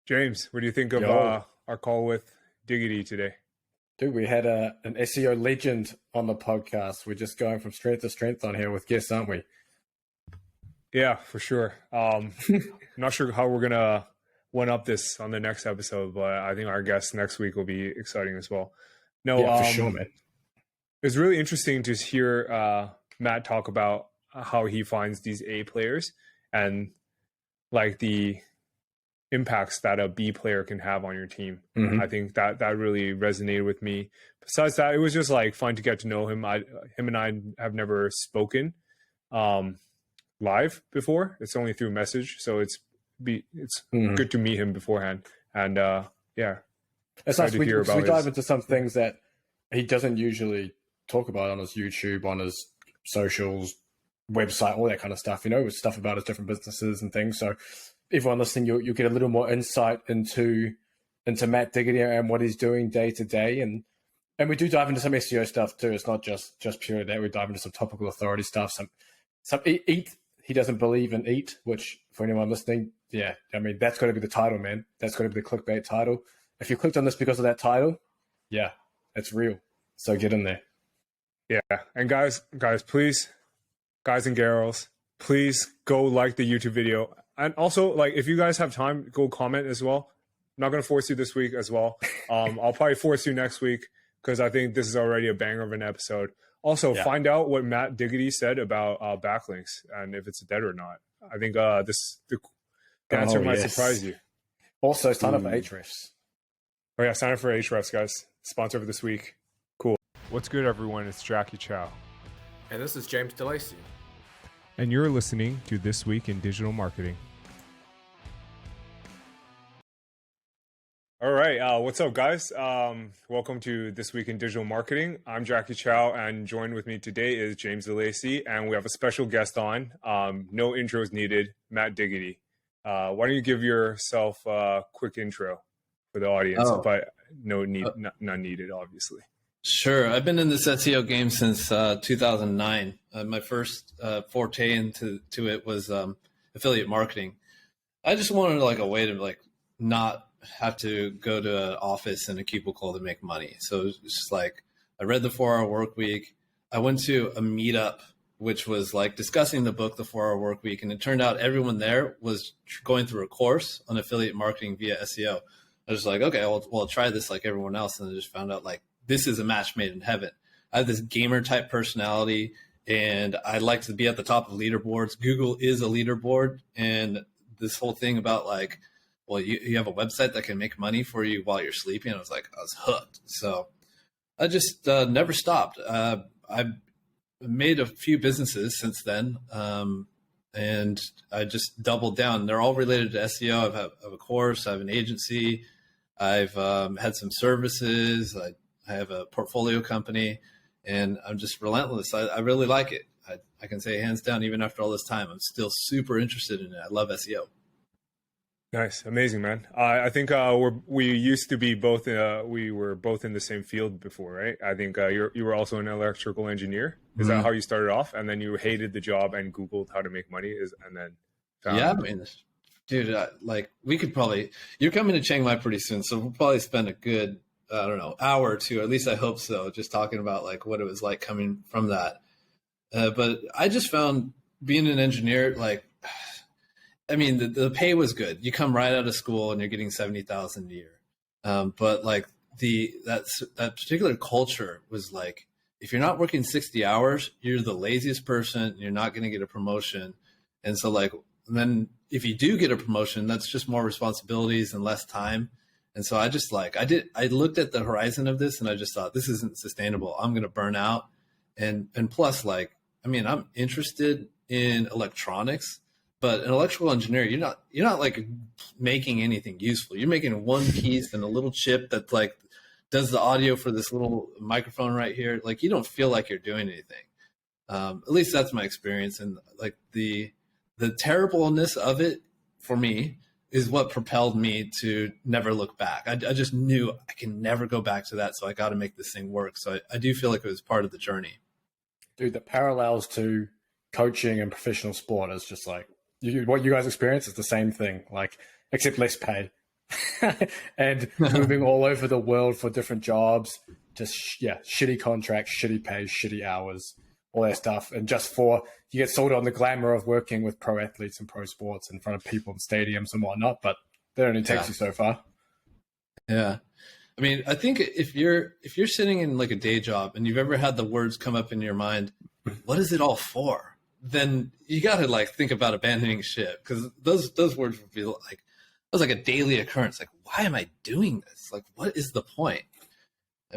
James, what do you think of our call with Diggity today? Dude, we had an SEO legend on the podcast. We're just going from strength to strength on here with guests, aren't we? Yeah, for sure. I'm not sure how we're going to one up this on the next episode, but I think our guest next week will be exciting as well. No, yeah, for sure, man. It's really interesting to hear Matt talk about how he finds these A players and like the impacts that a B player can have on your team. Mm-hmm. I think that really resonated with me. Besides that, it was just like fun to get to know him. Him and I have never spoken live before. It's only through message, so it's good to meet him beforehand. And yeah, it's nice. We dive into some things that he doesn't usually talk about on his YouTube, on his socials, website, all that kind of stuff. You know, with stuff about his different businesses and things. So everyone listening, you'll get a little more insight into Matt Diggity and what he's doing day to day. And we do dive into some SEO stuff too. It's not just pure that. We dive into some topical authority stuff, some eat. He doesn't believe in eat, which for anyone listening, yeah, I mean, that's got to be the title, man. That's got to be the clickbait title. If you clicked on this because of that title, yeah, it's real. So get in there. Yeah. And guys, please, guys and girls, please go like the YouTube video. And also, like, if you guys have time, go comment as well. I'm not going to force you this week as well. I'll probably force you next week because I think this is already a banger of an episode. Also, find out what Matt Diggity said about backlinks and if it's dead or not. I think the answer might surprise you. Also, sign up for Ahrefs. Oh, yeah, sign up for Ahrefs, guys. Sponsor for this week. Cool. What's good, everyone? It's Jacky, Chou. And this is James Lacey. And you're listening to This Week in Digital Marketing. All right. What's up, guys? Welcome to This Week in Digital Marketing. I'm Jacky, Chou, and joined with me today is James Lacey, and we have a special guest on. No intros needed, Matt Diggity. Why don't you give yourself a quick intro for the audience, but none needed, obviously. Sure. I've been in this SEO game since 2009. My first forte into it was affiliate marketing. I just wanted like a way to not have to go to an office in a cubicle to make money. So it's just like I read the 4-Hour Work Week. I went to a meetup, which was like discussing the book, The 4-Hour Work Week. And it turned out everyone there was going through a course on affiliate marketing via SEO. I was like, okay, well, I'll try this like everyone else. And I just found out like, this is a match made in heaven. I have this gamer type personality and I like to be at the top of leaderboards. Google is a leaderboard. And this whole thing about like, well, you have a website that can make money for you while you're sleeping. I was hooked. So I just never stopped. I've made a few businesses since then. And I just doubled down. They're all related to SEO. I have a course, I have an agency. I've had some services. I have a portfolio company, and I'm just relentless. I really like it. I can say hands down, even after all this time, I'm still super interested in it. I love SEO. Nice. Amazing, man. I think we used to be both, we were both in the same field before, right? I think you were also an electrical engineer. Is that how you started off? And then you hated the job and Googled how to make money and then found I mean, dude, we could probably, you're coming to Chiang Mai pretty soon. So we'll probably spend a good, I don't know, hour or two, at least I hope so, just talking about like what it was like coming from that. But I just found being an engineer, I mean, the pay was good. You come right out of school and you're getting $70,000 a year. But like that particular culture was like, if you're not working 60 hours, you're the laziest person. You're not going to get a promotion. And so then if you do get a promotion, that's just more responsibilities and less time. And so I just I looked at the horizon of this and I just thought, this isn't sustainable. I'm going to burn out. And plus I'm interested in electronics. But an electrical engineer, you're not like making anything useful. You're making one piece and a little chip that like does the audio for this little microphone right here. Like you don't feel like you're doing anything. At least that's my experience. And like the terribleness of it for me is what propelled me to never look back. I just knew I can never go back to that. So I got to make this thing work. So I do feel like it was part of the journey. Dude, the parallels to coaching and professional sport is just like, what you guys experience is the same thing, except less pay. and moving all over the world for different jobs. Just, shitty contracts, shitty pay, shitty hours, all that stuff. And just you get sold on the glamour of working with pro athletes and pro sports in front of people in stadiums and whatnot, but that only takes you so far. Yeah. I mean, I think if you're sitting in like a day job and you've ever had the words come up in your mind, what is it all for? Then you got to like think about abandoning ship, because those words would be like, it was like a daily occurrence. Like, why am I doing this? Like, what is the point?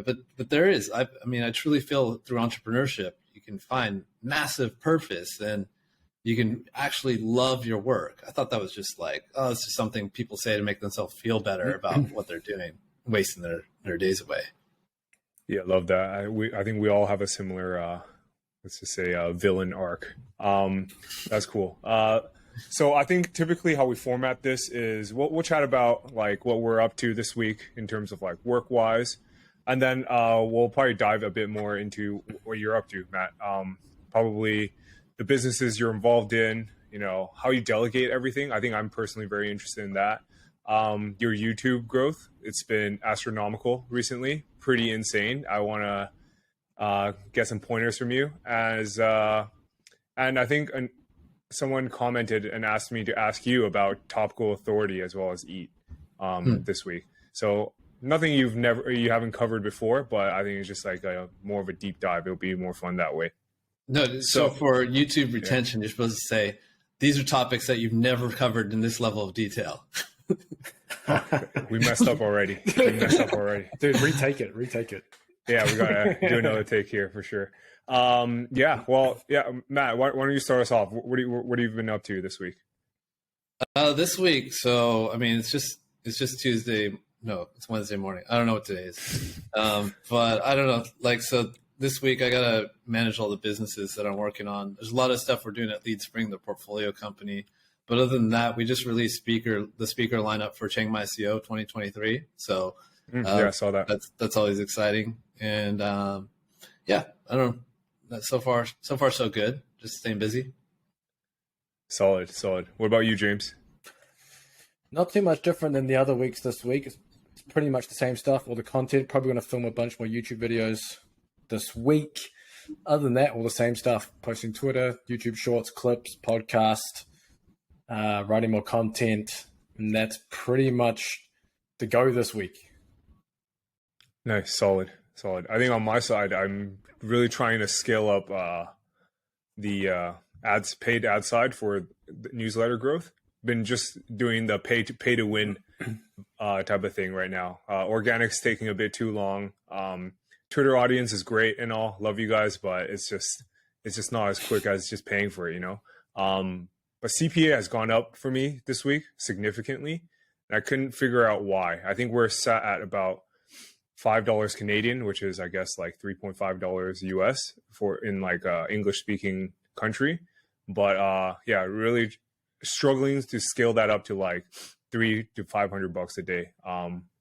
But there is, I mean, I truly feel through entrepreneurship, you can find massive purpose and you can actually love your work. I thought that was just like, oh, it's just something people say to make themselves feel better about what they're doing, wasting their days away. Yeah, love that. I think we all have a similar, let's just say, villain arc. That's cool. So I think typically how we format this is we'll chat about like what we're up to this week in terms of like work wise. And then we'll probably dive a bit more into what you're up to, Matt. Probably the businesses you're involved in, how you delegate everything. I think I'm personally very interested in that. Your YouTube growth, it's been astronomical recently, pretty insane. I want to get some pointers from you. And I think someone commented and asked me to ask you about Topical Authority as well as Eat this week. So nothing you haven't covered before, but I think it's just like more of a deep dive. It'll be more fun that way. No, so for YouTube retention, you're supposed to say, these are topics that you've never covered in this level of detail. We messed up already. Dude, retake it. Yeah, we got to do another take here for sure. Matt, why don't you start us off? What have you been up to this week? This week, so, I mean, it's just Tuesday. No, it's Wednesday morning. I don't know what today is. But I don't know. Like, so this week I got to manage all the businesses that I'm working on. There's a lot of stuff we're doing at Lead Spring, the portfolio company. But other than that, we just released the speaker lineup for Chiang Mai SEO 2023. So I saw that. That's always exciting. And I don't know. So far so good. Just staying busy. Solid. What about you, James? Not too much different than the other weeks this week. It's pretty much the same stuff. All the content, probably going to film a bunch more YouTube videos this week. Other than that, all the same stuff. Posting Twitter, YouTube Shorts, clips, podcast, writing more content. And that's pretty much the go this week. Nice. Solid. I think on my side, I'm really trying to scale up the paid ad side for the newsletter growth. Been just doing the pay to win type of thing right now. Organic's taking a bit too long. Twitter audience is great and all, love you guys, but it's just not as quick as just paying for it, But CPA has gone up for me this week significantly, and I couldn't figure out why. I think we're sat at about $5 Canadian, which is I guess like $3.5 US for in like English speaking country, but really struggling to scale that up to like $300 to $500 a day,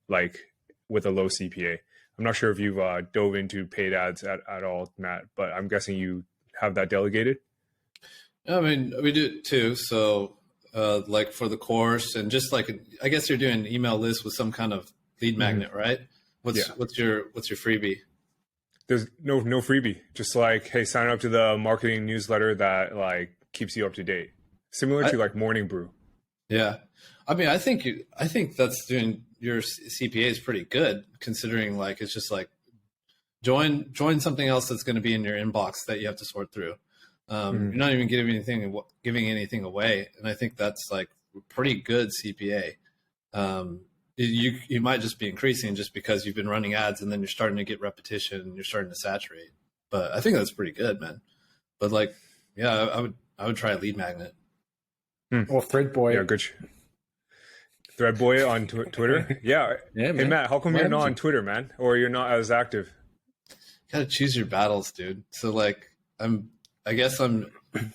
like with a low CPA. I'm not sure if you've dove into paid ads at all, Matt, but I'm guessing you have that delegated. I mean, we do it too. So like for the course and just like, I guess you're doing an email list with some kind of lead magnet, right? What's your freebie? There's no freebie. Just like, hey, sign up to the marketing newsletter that like keeps you up to date. Similar to like Morning Brew. Yeah. I mean, I think that's doing your CPA is pretty good, considering like it's just like join something else that's going to be in your inbox that you have to sort through. You're not even giving anything away, and I think that's like pretty good CPA. You might just be increasing just because you've been running ads, and then you're starting to get repetition, and you're starting to saturate. But I think that's pretty good, man. But like, yeah, I would try a lead magnet. Or Threadboy. Yeah, good. Threadboy on Twitter. Yeah. Hey, Matt, how come you're not on Twitter, man? Or you're not as active? You gotta choose your battles, dude. So like, I guess I'm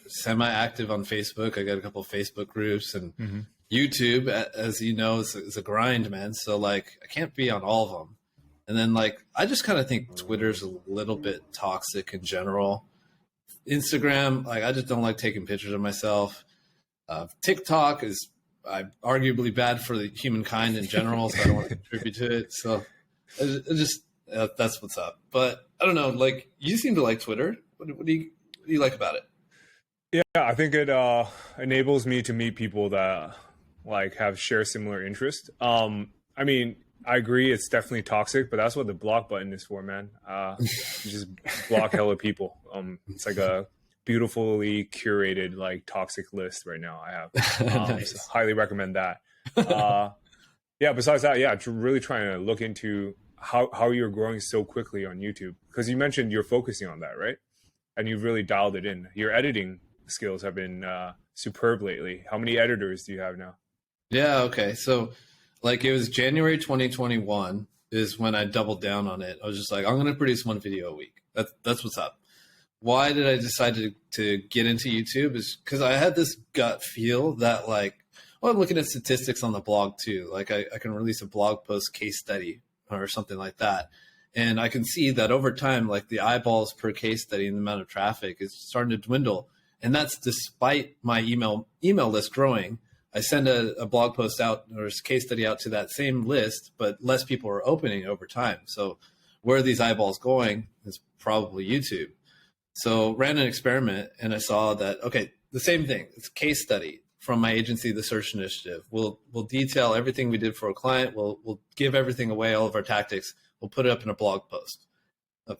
semi-active on Facebook. I got a couple of Facebook groups, and YouTube, as you know, is a grind, man. So like, I can't be on all of them. And then like, I just kind of think Twitter's a little bit toxic in general. Instagram, like, I just don't like taking pictures of myself. TikTok is arguably bad for the humankind in general, so I don't want to contribute to it. So it just that's what's up. But I don't know, like you seem to like Twitter. What do you like about it? Yeah, I think it enables me to meet people that like share similar interests. I mean, I agree it's definitely toxic, but that's what the block button is for, man. You just block hella people. It's like a beautifully curated like toxic list right now I have. Nice. So highly recommend that. Yeah, besides that, yeah, really trying to look into how you're growing so quickly on YouTube, because you mentioned you're focusing on that, right? And you've really dialed it in. Your editing skills have been superb lately. How many editors do you have now? Yeah, okay. So like it was January 2021 is when I doubled down on it. I was just like, I'm going to produce one video a week. That's what's up. Why did I decide to get into YouTube? Is because I had this gut feel that like, well, I'm looking at statistics on the blog too. Like I can release a blog post case study or something like that. And I can see that over time, like the eyeballs per case study and the amount of traffic is starting to dwindle. And that's despite my email list growing. I send a blog post out or a case study out to that same list, but less people are opening over time. So where are these eyeballs going? It's probably YouTube. So ran an experiment and I saw that, okay, the same thing. It's a case study from my agency, The Search Initiative. We'll detail everything we did for a client. We'll give everything away, all of our tactics. We'll put it up in a blog post.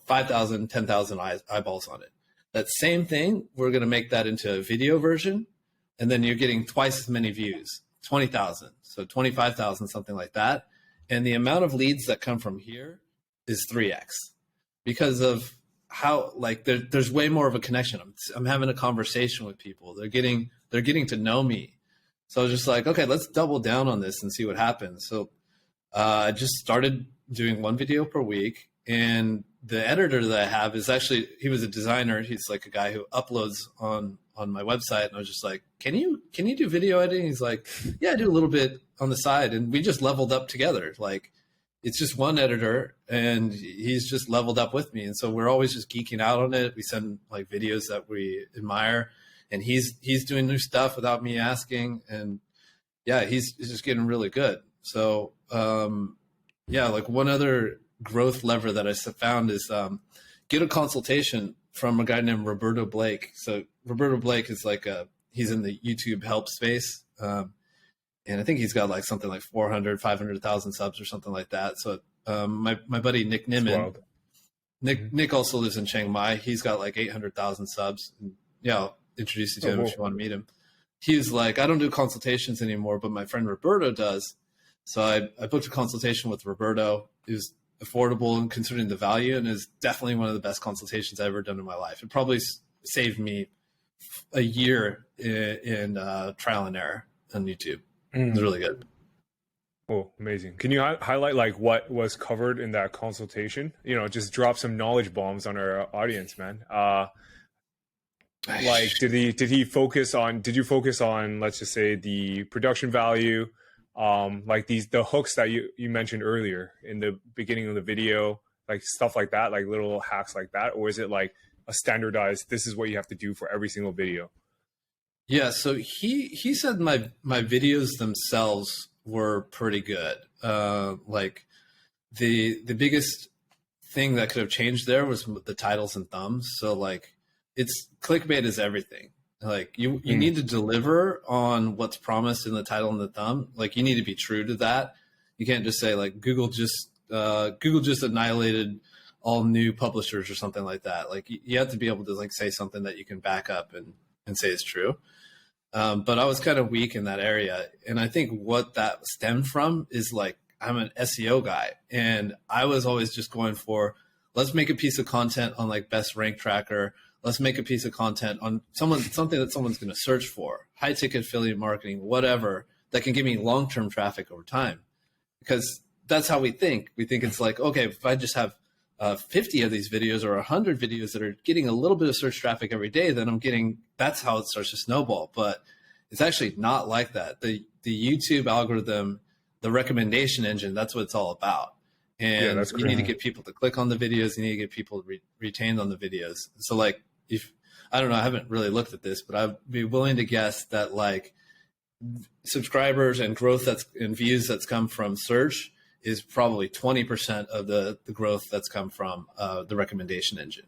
5,000, 10,000 eyeballs on it. That same thing, we're going to make that into a video version. And then you're getting twice as many views, 20,000, so 25,000, something like that. And the amount of leads that come from here is 3x because of how like there's way more of a connection. I'm having a conversation with people. They're getting to know me. So I was just like, okay, let's double down on this and see what happens. So I just started doing one video per week. And the editor that I have is actually, he was a designer. He's like a guy who uploads on my website. And I was just like, can you do video editing? He's like, yeah, I do a little bit on the side. And we just leveled up together. Like it's just one editor and he's just leveled up with me. And so we're always just geeking out on it. We send like videos that we admire and he's doing new stuff without me asking. And yeah, he's just getting really good. So yeah, like one other growth lever that I found is get a consultation from a guy named Roberto Blake. So Roberto Blake is like he's in the YouTube help space. And I think he's got like something like 400, 500,000 subs or something like that. So my buddy, Nick Nimmin, Nick also lives in Chiang Mai. He's got like 800,000 subs. And, yeah, I'll introduce you to him if you want to meet him. He's like, I don't do consultations anymore, but my friend Roberto does. So I booked a consultation with Roberto. It was affordable and considering the value, and is definitely one of the best consultations I've ever done in my life. It probably saved me a year in trial and error on YouTube. It was really good. Oh, amazing. Can you highlight like what was covered in that consultation? You know, just drop some knowledge bombs on our audience, man. Like did you focus on, let's just say, the production value, like the hooks that you mentioned earlier in the beginning of the video, like stuff like that, like little hacks like that? Or is it like a standardized, this is what you have to do for every single video? Yeah, so he said my videos themselves were pretty good. Like the biggest thing that could have changed there was the titles and thumbs. So like it's clickbait is everything. Like you need to deliver on what's promised in the title and the thumb. Like you need to be true to that. You can't just say like Google just annihilated all new publishers or something like that. Like you have to be able to like say something that you can back up and say is true. But I was kind of weak in that area. And I think what that stemmed from is like, I'm an SEO guy and I was always just going for, let's make a piece of content on like best rank tracker. Let's make a piece of content on something that someone's going to search for, high ticket affiliate marketing, whatever, that can give me long-term traffic over time. Because that's how we think. We think it's like, okay, if I just have 50 of these videos or 100 videos that are getting a little bit of search traffic every day, then that's how it starts to snowball. But it's actually not like that. The YouTube algorithm, the recommendation engine, that's what it's all about. And you need to get people to click on the videos. You need to get people retained on the videos. So like, I don't know, I haven't really looked at this, but I'd be willing to guess that like subscribers and growth in views that's come from search is probably 20% of the growth that's come from the recommendation engine.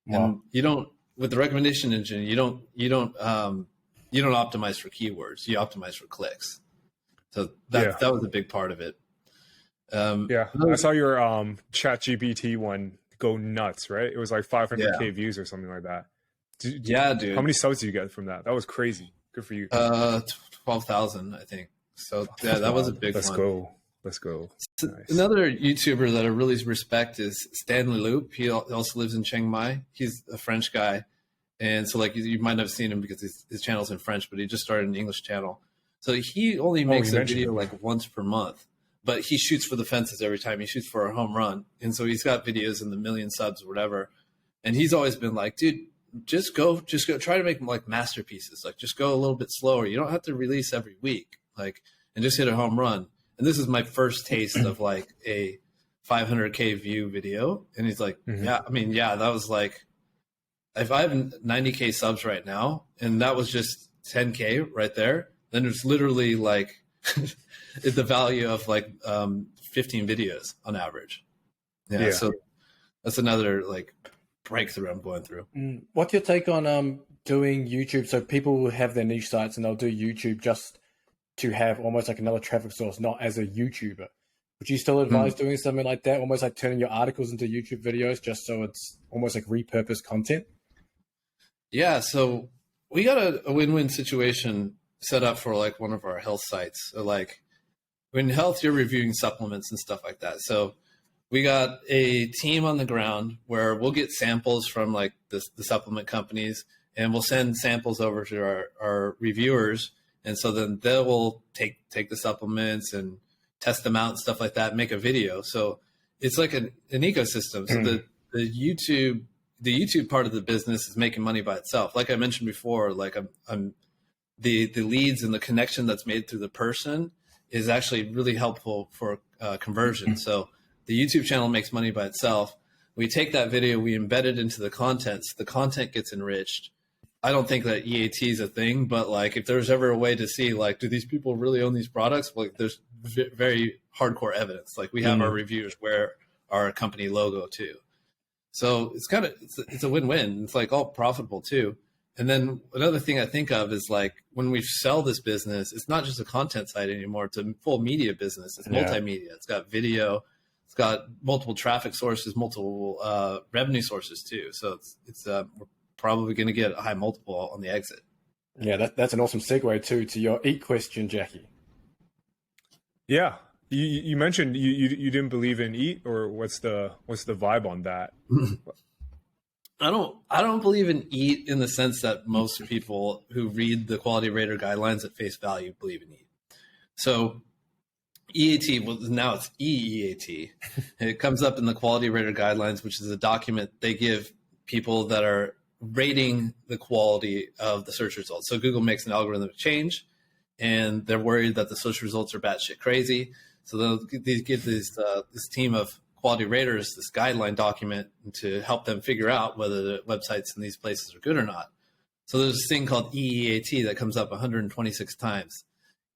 Wow. And with the recommendation engine, you don't optimize for keywords, you optimize for clicks. So that was a big part of it. I saw your ChatGPT one go nuts, right? It was like 500K views or something like that. Dude. How many subs did you get from that? That was crazy. Good for you. 12,000, I think. So that was a big one. Let's go. So nice. Another YouTuber that I really respect is Stanley Loop. He also lives in Chiang Mai. He's a French guy. And so like you might not have seen him because his channel's in French, but he just started an English channel. So he only makes a video like once per month, but he shoots for the fences every time. He shoots for a home run. And so he's got videos in the million subs or whatever. And he's always been like, dude, just go try to make like masterpieces. Like just go a little bit slower. You don't have to release every week, like, and just hit a home run. And this is my first taste of like a 500K view video. And he's like, that was like, if I have 90K subs right now, and that was just 10K right there, then it's literally like the value of like 15 videos on average. Yeah. So that's another like breakthrough I'm going through. What's your take on doing YouTube? So people will have their niche sites and they'll do YouTube just to have almost like another traffic source, not as a YouTuber. Would you still advise doing something like that? Almost like turning your articles into YouTube videos just so it's almost like repurposed content? Yeah, so we got a win-win situation set up for like one of our health sites. So like in health, you're reviewing supplements and stuff like that. So we got a team on the ground where we'll get samples from like the supplement companies, and we'll send samples over to our reviewers. And so then they will take the supplements and test them out and stuff like that, make a video. So it's like an ecosystem. So the YouTube part of the business is making money by itself. Like I mentioned before, like the leads and the connection that's made through the person is actually really helpful for conversion. So the YouTube channel makes money by itself. We take that video, we embed it into the content. So the content gets enriched. I don't think that EAT is a thing, but like if there's ever a way to see like, do these people really own these products? Like there's very hardcore evidence. Like we have our reviewers wear our company logo too. So it's a win-win. It's like all profitable too. And then another thing I think of is like when we sell this business, it's not just a content site anymore. It's a full media business. It's multimedia. It's got video. It's got multiple traffic sources, multiple revenue sources too. So we're probably going to get a high multiple on the exit. Yeah, that's an awesome segue too to your EAT question, Jacky. Yeah. You mentioned you didn't believe in EAT, or what's the vibe on that? I don't believe in EAT in the sense that most people who read the quality rater guidelines at face value believe in EAT. So EAT, well, now it's EEAT. It comes up in the quality rater guidelines, which is a document they give people that are rating the quality of the search results. So Google makes an algorithmic change, and they're worried that the search results are batshit crazy. So they'll give this team of quality raters this guideline document to help them figure out whether the websites in these places are good or not. So there's this thing called EEAT that comes up 126 times.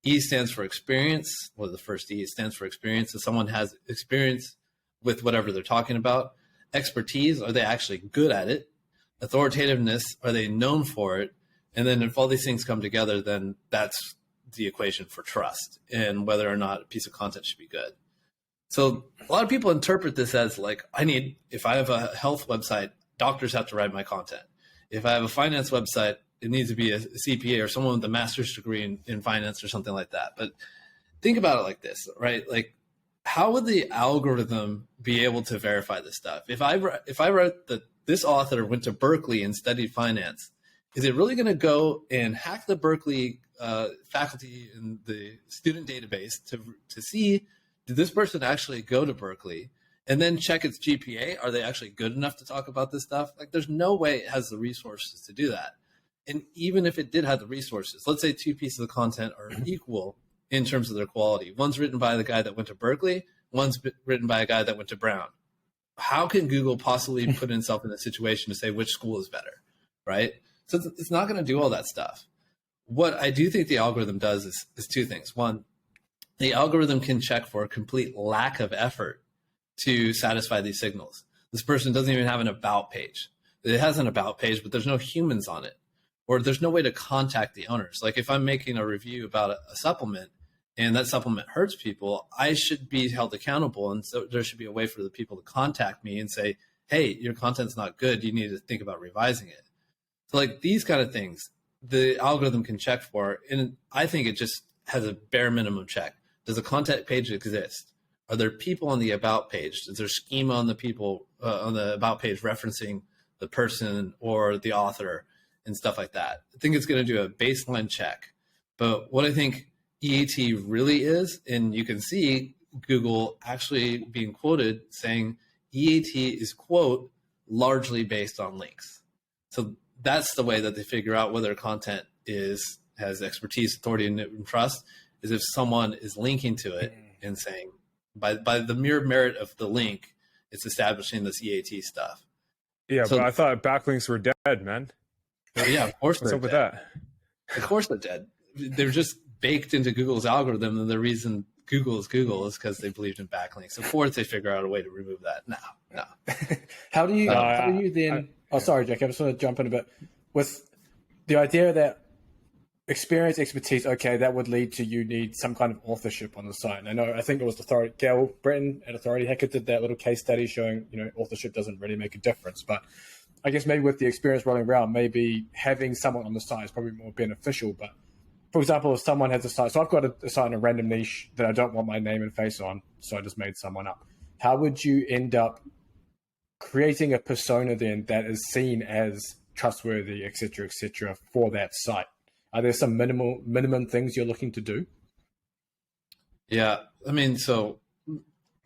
E stands for experience. Well, the first E stands for experience. So someone has experience with whatever they're talking about. Expertise, are they actually good at it? Authoritativeness, are they known for it? And then if all these things come together, then that's the equation for trust and whether or not a piece of content should be good. So a lot of people interpret this as like, if I have a health website, doctors have to write my content. If I have a finance website, it needs to be a CPA or someone with a master's degree in finance or something like that. But think about it like this, right? Like, how would the algorithm be able to verify this stuff? If I wrote that this author went to Berkeley and studied finance, is it really going to go and hack the Berkeley faculty in the student database to see, did this person actually go to Berkeley, and then check its GPA? Are they actually good enough to talk about this stuff? Like, there's no way it has the resources to do that. And even if it did have the resources, let's say two pieces of content are equal in terms of their quality. One's written by the guy that went to Berkeley, one's written by a guy that went to Brown. How can Google possibly put itself in a situation to say which school is better, right? So it's not going to do all that stuff. what I do think the algorithm does is two things. One, the algorithm can check for a complete lack of effort to satisfy these signals. This person doesn't even have an about page. It has an about page, but there's no humans on it, or there's no way to contact the owners. Like if I'm making a review about a supplement and that supplement hurts people, I should be held accountable. And so there should be a way for the people to contact me and say, hey, your content's not good. You need to think about revising it. So like these kind of things, the algorithm can check for. And I think it just has a bare minimum check. Does a contact page exist? Are there people on the about page? Is there schema on the people on the about page referencing the person or the author and stuff like that? I think it's going to do a baseline check. But what I think EAT really is, and you can see Google actually being quoted saying EAT is, quote, largely based on links. So that's the way that they figure out whether content has expertise, authority, and trust, is if someone is linking to it and saying, by the mere merit of the link, it's establishing this EAT stuff. Yeah, so, but I thought backlinks were dead, man. Yeah, of course. What's up with that? Of course they're dead. They're just baked into Google's algorithm, and the reason Google is because they believed in backlinks. Of course, they figure out a way to remove that. No. How do you then? Sorry, Jack. I just want to jump in a bit with the idea that experience, expertise. Okay, that would lead to you need some kind of authorship on the site. And I think it was Gail Britton at Authority Hacker did that little case study showing authorship doesn't really make a difference. But I guess maybe with the experience rolling around, maybe having someone on the site is probably more beneficial. But for example, if someone has a site, so I've got a site in a random niche that I don't want my name and face on, so I just made someone up. How would you end up creating a persona then that is seen as trustworthy, et cetera, for that site? Are there some minimum things you're looking to do? Yeah, I mean, so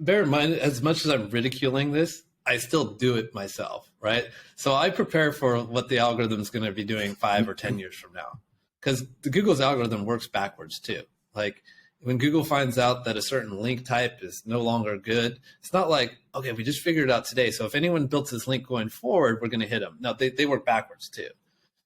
bear in mind, as much as I'm ridiculing this, I still do it myself, right? So I prepare for what the algorithm is going to be doing 5 or 10 years from now. Because the Google's algorithm works backwards too. Like when Google finds out that a certain link type is no longer good, it's not like, okay, we just figured it out today, so if anyone builds this link going forward, we're going to hit them. No, they work backwards too.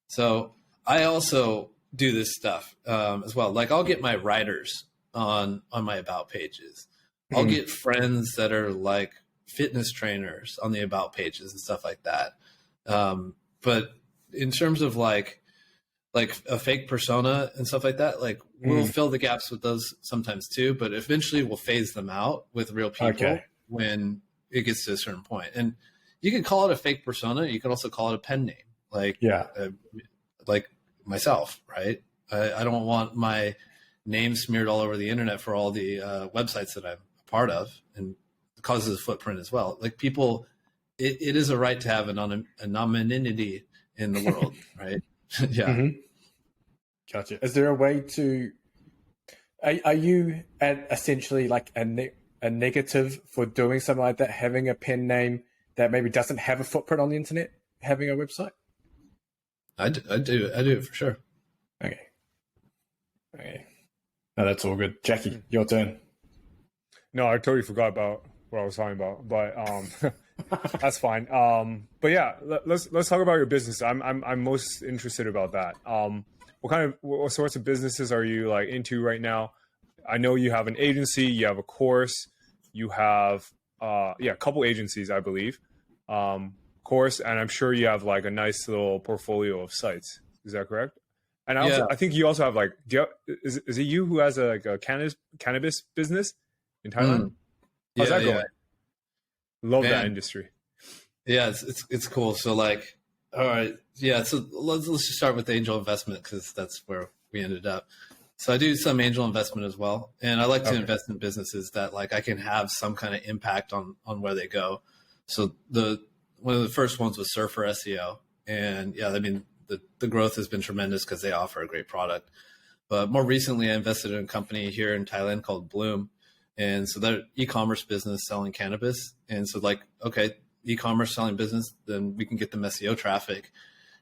So I also do this stuff as well. Like I'll get my writers on my about pages. I'll get friends that are like fitness trainers on the about pages and stuff like that. But in terms of like a fake persona and stuff like that, like we'll fill the gaps with those sometimes too, but eventually we'll phase them out with real people when it gets to a certain point. And you can call it a fake persona. You can also call it a pen name, like myself, right? I don't want my name smeared all over the internet for all the websites that I'm a part of, and it causes a footprint as well. Like people, it is a right to have anonymity in the world, right? Yeah. Gotcha. Is there a way to, are you at essentially like a negative for doing something like that, having a pen name that maybe doesn't have a footprint on the internet, having a website? I do it for sure. Okay. No, that's all good. Jacky, your turn. No, I totally forgot about what I was talking about, but that's fine. But yeah, let's talk about your business. I'm most interested about that. What sorts of businesses are you like into right now? I know you have an agency, you have a course, you have a couple agencies, I believe. Course, and I'm sure you have like a nice little portfolio of sites. Is that correct? And I think you also have like, is it you who has a cannabis business in Thailand? How's that going? Love that industry. Yeah, it's cool. So like, all right, yeah. So let's just start with the angel investment because that's where we ended up. So I do some angel investment as well, and I like to invest in businesses that like I can have some kind of impact on where they go. So one of the first ones was Surfer SEO, and yeah, I mean the growth has been tremendous because they offer a great product. But more recently, I invested in a company here in Thailand called Bloom. And so they're e-commerce business selling cannabis. And so like, okay, e-commerce selling business, then we can get them SEO traffic.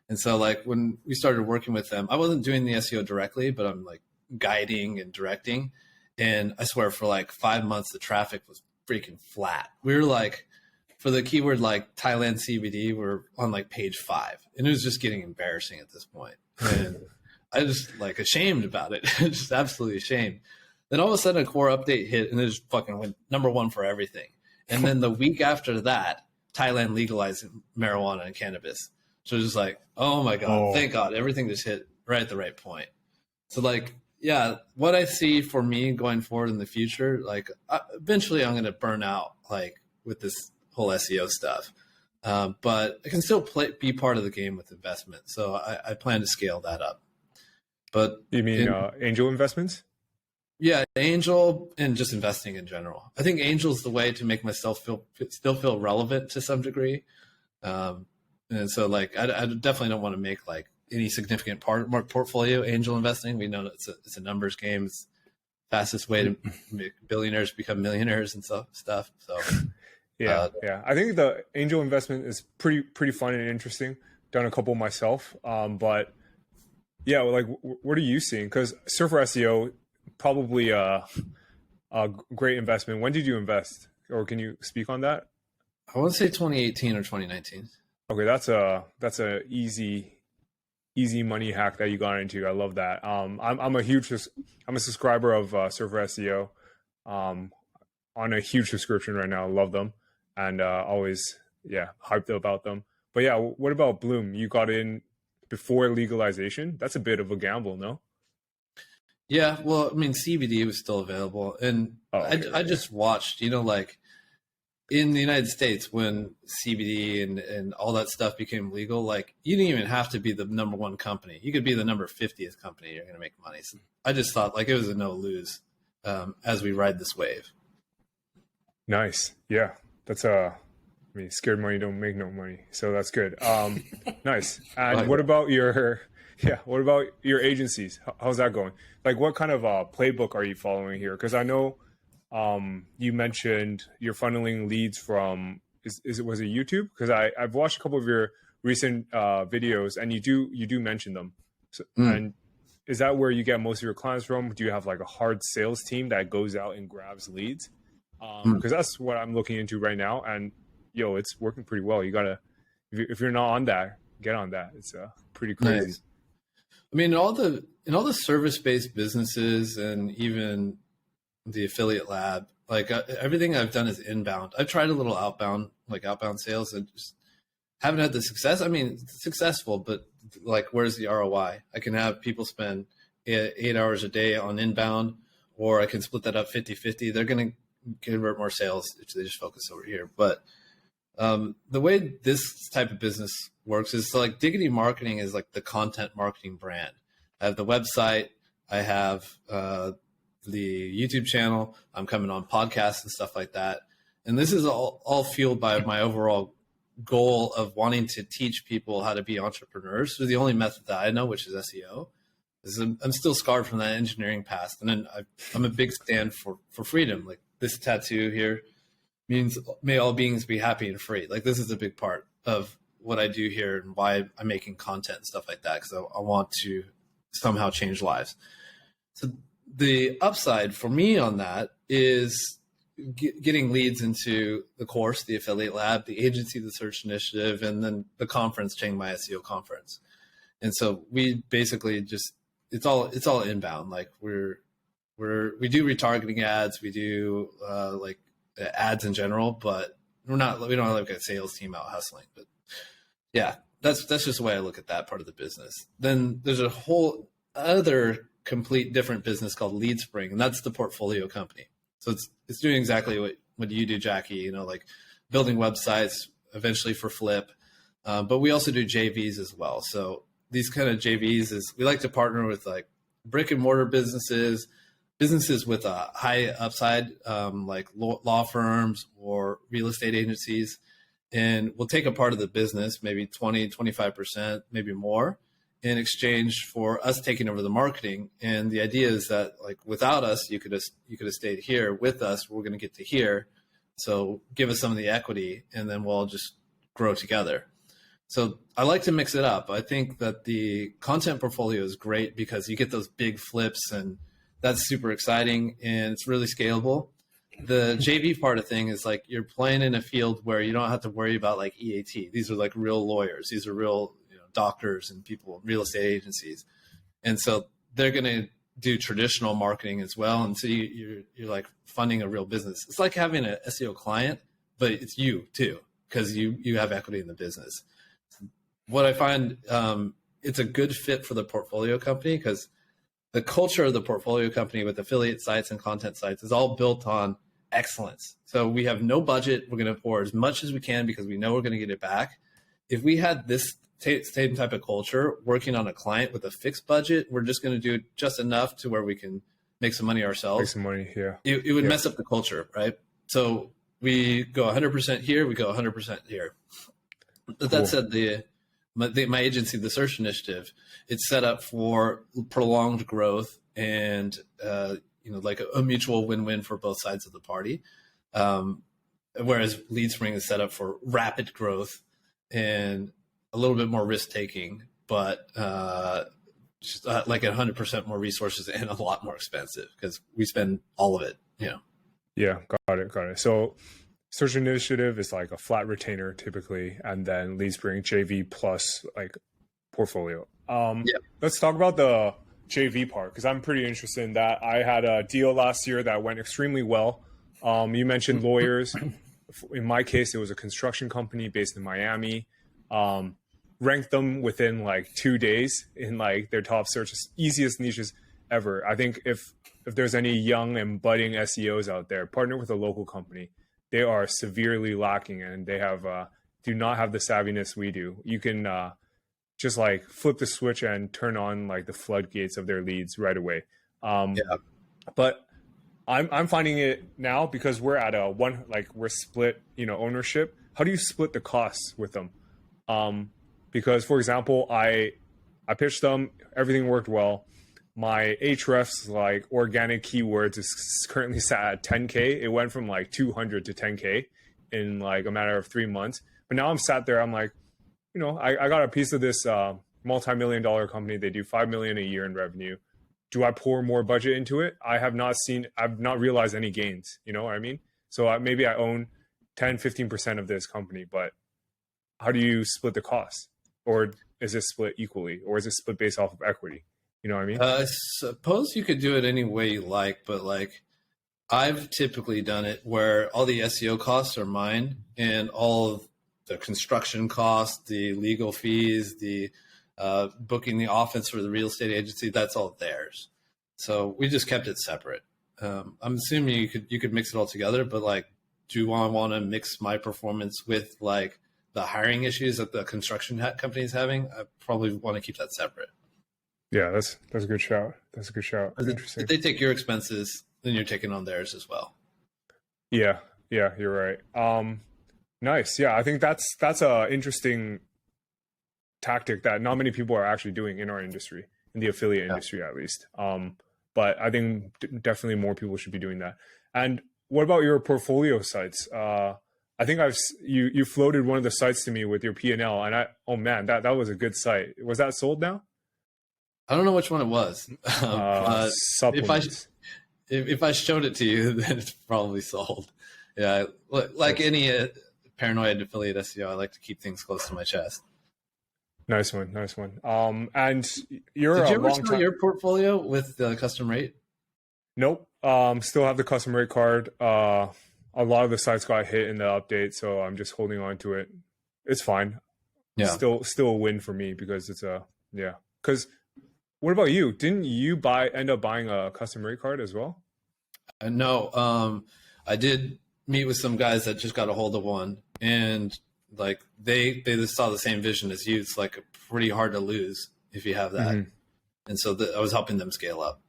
And so like when we started working with them, I wasn't doing the SEO directly, but I'm like guiding and directing. And I swear for like 5 months, the traffic was freaking flat. We were like, for the keyword like Thailand CBD, we're on like page 5. And it was just getting embarrassing at this point. And I just like ashamed about it, just absolutely ashamed. Then all of a sudden a core update hit and it just fucking went #1 for everything. And then the week after that, Thailand legalized marijuana and cannabis. So it was just like, oh my God, thank God, everything just hit right at the right point. So like, yeah, what I see for me going forward in the future, like eventually I'm going to burn out like with this whole SEO stuff. But I can still be part of the game with investment. So I plan to scale that up. But you mean angel investments? Yeah, angel and just investing in general. I think angel is the way to make myself still feel relevant to some degree. And so like, I definitely don't want to make like any significant part of my portfolio angel investing. We know that it's a numbers game. It's the fastest way to make billionaires become millionaires and stuff. So yeah. I think the angel investment is pretty fun and interesting. Done a couple myself. But yeah, like what are you seeing? Because Surfer SEO, probably a great investment. When did you invest, or can you speak on that? I want to say 2018 or 2019. Okay, that's a easy money hack that you got into. I love that. I'm a subscriber of Surfer SEO, on a huge subscription right now. I love them, and always hyped about them. But yeah, what about Bloom? You got in before legalization. That's a bit of a gamble, no? Yeah, well, I mean, CBD was still available, and I just watched, like in the United States when CBD and all that stuff became legal, like you didn't even have to be the #1 company. You could be the number 50th company. You're going to make money. So I just thought like it was a no lose as we ride this wave. Nice. Yeah, that's scared money don't make no money. So that's good. Nice. And what about your agencies? How's that going? Like what kind of playbook are you following here? Because I know you mentioned you're funneling leads from was it YouTube? Because I've watched a couple of your recent videos and you do mention them. So, and is that where you get most of your clients from? Do you have like a hard sales team that goes out and grabs leads? Because that's what I'm looking into right now, and it's working pretty well. You gotta, if you're not on that, get on that. It's pretty crazy. Nice. I mean, in all the service-based businesses and even the affiliate lab, like everything I've done is inbound. I've tried a little outbound sales and just haven't had the success. I mean, it's successful, but like, where's the ROI? I can have people spend 8 hours a day on inbound, or I can split that up 50-50. They're going to convert more sales if they just focus over here. But the way this type of business works is like Diggity Marketing is like the content marketing brand. I have the website. I have the YouTube channel. I'm coming on podcasts and stuff like that. And this is all fueled by my overall goal of wanting to teach people how to be entrepreneurs through the only method that I know, which is SEO. I'm still scarred from that engineering past. And then I'm a big stand for freedom. Like this tattoo here means may all beings be happy and free. Like this is a big part of what I do here and why I'm making content and stuff like that. Because I want to somehow change lives. So the upside for me on that is getting leads into the course, the affiliate lab, the agency, the search initiative, and then the conference, Chiang Mai SEO conference. And so we basically just, it's all inbound. Like we do retargeting ads. We do like ads in general, but we don't have like a sales team out hustling. But yeah, that's just the way I look at that part of the business. Then there's a whole other complete different business called LeadSpring, and that's the portfolio company. So it's doing exactly what you do, Jacky, like building websites eventually for flip. But we also do JVs as well. So these kind of JVs is we like to partner with like brick and mortar businesses with a high upside, like law firms or real estate agencies. And we'll take a part of the business, maybe 20, 25%, maybe more, in exchange for us taking over the marketing. And the idea is that like without us, you could have stayed here. With us, we're going to get to here. So give us some of the equity and then we'll just grow together. So I like to mix it up. I think that the content portfolio is great because you get those big flips and that's super exciting and it's really scalable. The JV part of thing is like you're playing in a field where you don't have to worry about like EAT. These are like real lawyers. These are real doctors and people, real estate agencies. And so they're going to do traditional marketing as well. And so you're like funding a real business. It's like having an SEO client, but it's you too, because you have equity in the business. What I find, it's a good fit for the portfolio company, because the culture of the portfolio company with affiliate sites and content sites is all built on excellence. So we have no budget. We're going to pour as much as we can because we know we're going to get it back. If we had this same type of culture working on a client with a fixed budget, we're just going to do just enough to where we can make some money ourselves. Make some money, yeah. It would mess up the culture, right? So we go 100% here, we go 100% here. But that said, my agency, the Search Initiative, it's set up for prolonged growth and like a mutual win-win for both sides of the party. Whereas LeadSpring is set up for rapid growth and a little bit more risk taking, but like 100% more resources and a lot more expensive because we spend all of it. Yeah, got it. So Search Initiative is like a flat retainer typically, and then LeadSpring JV plus like portfolio. Let's talk about the JV part, because I'm pretty interested in that. I had a deal last year that went extremely well. You mentioned lawyers. In my case, it was a construction company based in Miami. Ranked them within like 2 days in like their top searches, easiest niches ever. I think if there's any young and budding SEOs out there, partner with a local company. They are severely lacking, and they have do not have the savviness we do. You can just like flip the switch and turn on like the floodgates of their leads right away. But I'm finding it now because we're at we're split, ownership. How do you split the costs with them? Because for example, I pitched them, everything worked well. My Ahrefs, like organic keywords, is currently sat at 10K. It went from like 200 to 10K in like a matter of 3 months. But now I'm sat there, I'm like, I got a piece of this multi-million-dollar company. They do $5 million a year in revenue. Do I pour more budget into it? I've not realized any gains. You know what I mean? So maybe I own 10, 15% of this company, but how do you split the costs? Or is it split equally? Or is it split based off of equity? You know what I mean? I suppose you could do it any way you like, but like I've typically done it where all the SEO costs are mine and all of the construction costs, the legal fees, the booking the office for the real estate agency, that's all theirs. So we just kept it separate. I'm assuming you could mix it all together, but like, do I want to mix my performance with like the hiring issues that the construction company is having? I probably want to keep that separate. Yeah, that's a good shout. That's a good shout. Interesting. If they take your expenses, then you're taking on theirs as well. Yeah, you're right. Nice. Yeah, I think that's a interesting tactic that not many people are actually doing in our industry, in the affiliate industry at least. But I think definitely more people should be doing that. And what about your portfolio sites? I think you floated one of the sites to me with your P&L, and oh man, that was a good site. Was that sold now? I don't know which one it was. Supplements. If I showed it to you, then it's probably sold. Yeah, like any paranoid affiliate SEO, I like to keep things close to my chest. Nice one. And you're Did you ever sell your portfolio with the custom rate? Nope. Still have the custom rate card. A lot of the sites got hit in the update, so I'm just holding on to it. It's fine. Yeah. Still a win for me because it's Because what about you? Didn't you end up buying a custom rate card as well? No. I did meet with some guys that just got a hold of one, and like they just saw the same vision as you. It's like pretty hard to lose if you have that. Mm-hmm. And so I was helping them scale up.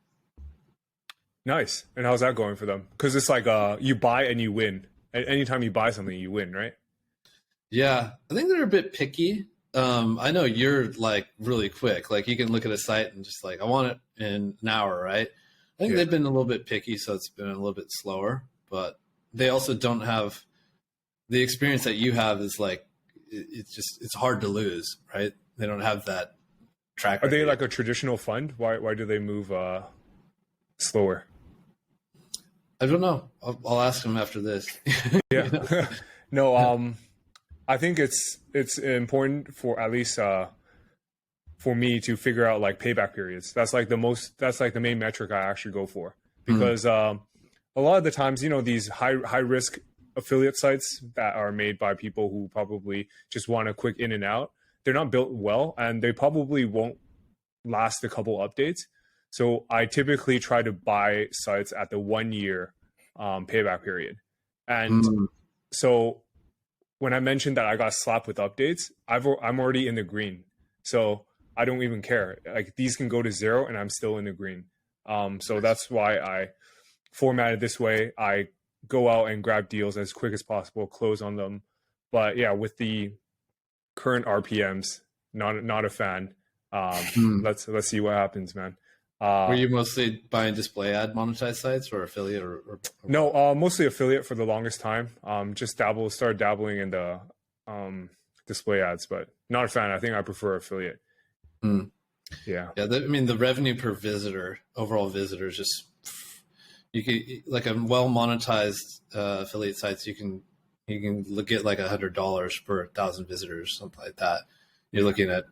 Nice. And how's that going for them? Because it's like you buy and you win. Anytime you buy something, you win, right? Yeah, I think they're a bit picky. I know you're like really quick. Like you can look at a site and just like, I want it in an hour, right? I think they've been a little bit picky, so it's been a little bit slower. But they also don't have the experience that you have. Is like it's hard to lose, right? They don't have that track. Are they like a traditional fund? Why do they move slower? I don't know. I'll ask them after this. Yeah. No. I think it's important for at least for me to figure out like payback periods. That's like the main metric I actually go for, because a lot of the times, you know, these high risk affiliate sites that are made by people who probably just want a quick in and out, they're not built well, and they probably won't last a couple updates. So I typically try to buy sites at the 1 year payback period. And so when I mentioned that I got slapped with updates, I'm already in the green. So I don't even care. Like, these can go to 0 and I'm still in the green. So that's why I formatted this way. I go out and grab deals as quick as possible, close on them. But yeah, with the current RPMs, not a fan. Let's see what happens, man. Were you mostly buying display ad monetized sites or affiliate or No, mostly affiliate for the longest time. Just started dabbling in the display ads, but not a fan. I think I prefer affiliate. Yeah. I mean, the revenue per visitor, overall visitors, just you can, like, a well monetized affiliate sites, you can get like $100 per 1,000 visitors, something like that. You're looking at,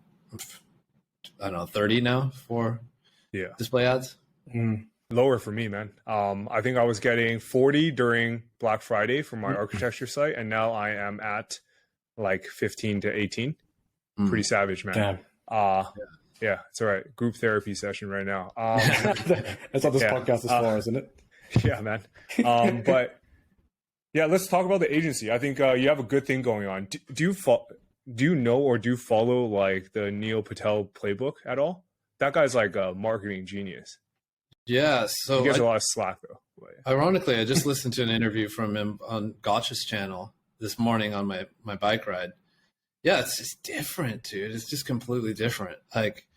I don't know, 30 now for display ads. Lower for me, man. I think I was getting 40 during Black Friday for my architecture site, and now I am at like 15 to 18. Pretty savage, man. Damn. Yeah, it's all right. Group therapy session right now. That's what this podcast is for, isn't it? Yeah, man. But yeah, let's talk about the agency. I think you have a good thing going on. Do you know or do you follow like the Neil Patel playbook at all? That guy's like a marketing genius. Yeah, so he gets a lot of slack though. Ironically, I just listened to an interview from him on Gotcha's channel this morning on my bike ride. Yeah, it's just different, dude. It's just completely different. Like,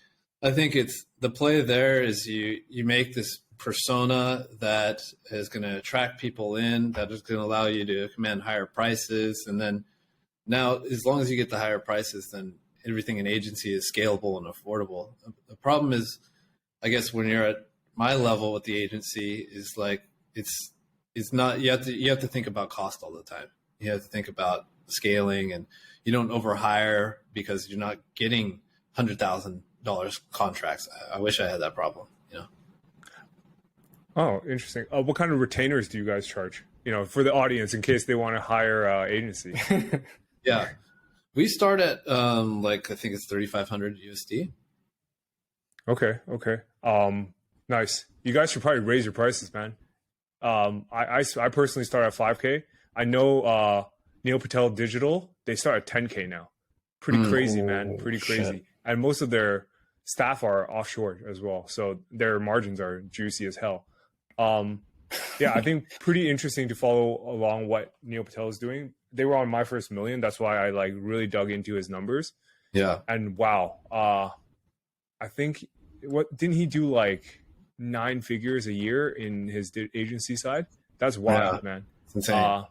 I think it's the play there is you make this persona that is going to attract people in, that is going to allow you to command higher prices, and then now as long as you get the higher prices, then everything in agency is scalable and affordable. The problem is, I guess, when you're at my level with the agency, is like it's not, you have to think about cost all the time. You have to think about scaling, and you don't overhire because you're not getting $100,000 contracts. I wish I had that problem, you know. Oh, interesting. What kind of retainers do you guys charge? You know, for the audience, in case they want to hire agency. Yeah, we start at like, I think it's 3,500 USD. Okay. Nice. You guys should probably raise your prices, man. I personally start at 5K. I know Neil Patel Digital, they start at 10K now. Pretty crazy, man. Pretty crazy. Shit. And most of their staff are offshore as well, so their margins are juicy as hell. Yeah, I think pretty interesting to follow along what Neil Patel is doing. They were on My First Million. That's why I like really dug into his numbers. Yeah. And wow, I think didn't he do like 9 figures a year in his agency side? That's wild, man. It's insane.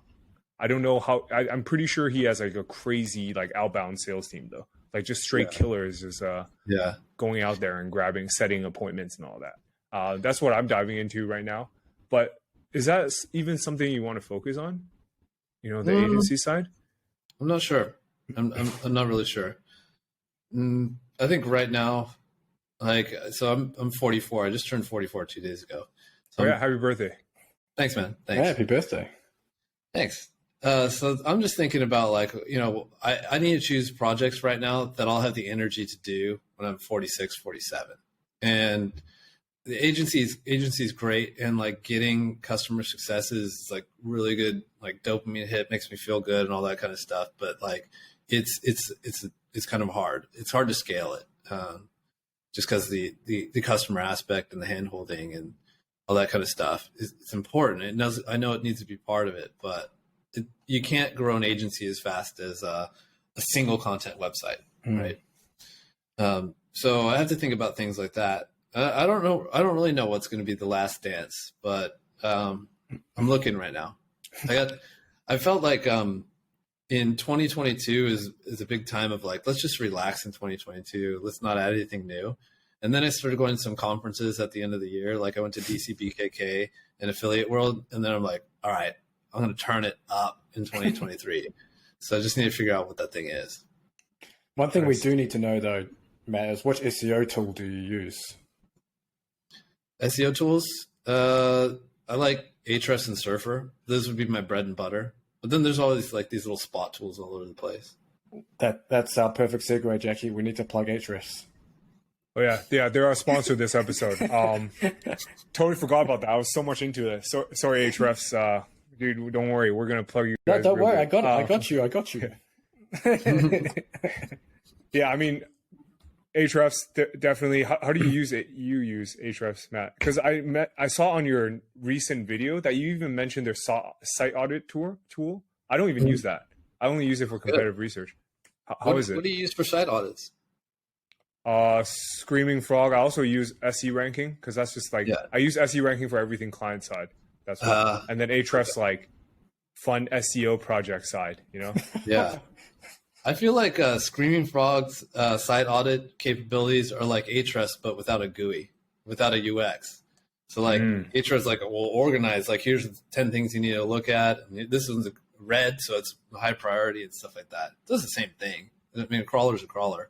I don't know how. I'm pretty sure he has like a crazy like outbound sales team though, like just straight killers, just going out there and setting appointments and all that. That's what I'm diving into right now. But is that even something you want to focus on? You know, the agency side. I'm not sure. I'm not really sure. I think right now, like, so I'm 44. I just turned 44 2 days ago. So happy birthday! Thanks, man. Thanks. Yeah, happy birthday. Thanks. So I'm just thinking about, like, you know, I need to choose projects right now that I'll have the energy to do when I'm 46, 47. And the agency's great, and like getting customer successes is like really good, like dopamine hit, makes me feel good and all that kind of stuff. But like it's kind of hard. It's hard to scale it, just because the customer aspect and the hand holding and all that kind of stuff it's important. I know it needs to be part of it, but you can't grow an agency as fast as a single content website, right? So I have to think about things like that. I don't know. I don't really know what's going to be the last dance, but I'm looking right now. I felt like in 2022 is a big time of like, let's just relax in 2022. Let's not add anything new. And then I started going to some conferences at the end of the year. Like I went to DCBKK and Affiliate World, and then I'm like, all right, I'm going to turn it up in 2023. So I just need to figure out what that thing is. One thing we do need to know, though, Matt, is which SEO tool do you use? SEO tools. I like Ahrefs and Surfer. Those would be my bread and butter. But then there's always like these little spot tools all over the place. That's our perfect segue, Jacky. We need to plug Ahrefs. Oh yeah, they're our sponsor this episode. Totally forgot about that. I was so much into it. So sorry, Ahrefs. Dude, don't worry. We're gonna plug you guys. No, don't worry. I got it. I got you. Yeah, I mean, Ahrefs definitely. How do you use it? You use Ahrefs, Matt? Because I saw on your recent video that you even mentioned their site audit tool. I don't even use that. I only use it for competitive research. How is it? What do you use for site audits? Screaming Frog. I also use SE ranking because that's just like I use SE ranking for everything client side. That's what, and then Ahrefs like fun SEO project side. You know. Yeah. I feel like Screaming Frog's site audit capabilities are like Ahrefs, but without a GUI, without a UX. So like Ahrefs like will organize like here's 10 things you need to look at. And this one's red, so it's high priority and stuff like that. It does the same thing. I mean, a crawler's a crawler.